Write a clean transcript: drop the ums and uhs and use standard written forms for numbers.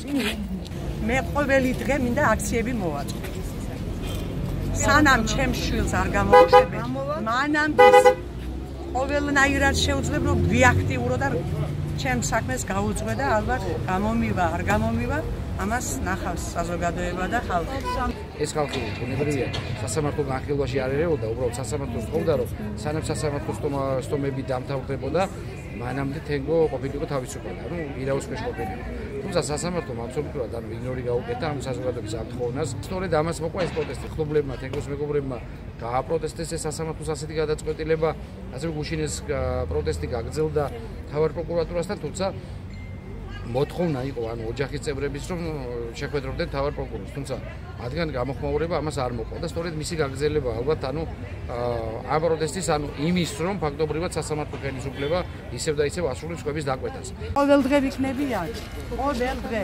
მე ყოველი დღე მინდა აქციები მოვაწყო. სანამ ჩემს შვილს არ გამოვხებენ, მანამდე ყოველნაირად შეუძლებ რომ ვიაქტიურო და ჩემს საქმეს გაუძღვე და ალბათ გამომივა, არ გამომივა, ამას ნახავს საზოგადოება და ხალხი. ეს ხალხი ბუნებრივია სასამართლო განხილვაში არ ერეოდა, უბრალოდ სასამართლოს ხოვდა, რომ სანამ სასამართლოს სტომები დამთავრდებოდა, მანამდე თენგო ყოფილიყო თავისუფალი, ანუ ირაოს ქვეშ ყოფილიყო. თუმცა სასამართლომ აბსოლუტურად ანუ იგნორი გაუკეთა ამ საზოგადოების ამ თხოვნას. სწორედ ამას მოყვა ეს პროტესტი. ხლობლებმა, თენგოს მეგობრებმა გააპროტესტეს ეს სასამართლოს ასეთი გადაწყვეტილება, ასევე გუშინ ეს პროტესტი გაგრძელდა მთავარ პროკურატურასთან, თუმცა მოთხოვნა იყო ანუ ოჯახის წევრების რომ შეხვედრობდნენ მთავარ პროკურორს, თუმცა მათგან გამოხმაურება ამას არ მოყვა და სწორედ მისი გაგრძელება ალბათ ანუ ამ პროტესტის ანუ იმის რომ ფაქტობრივად სასამართლო ხელისუფლება ისევ და ისევ ასრულებს ხვების დაკვეთას. ყოველ დღე ვიქნები აქ. ყოველ დღე.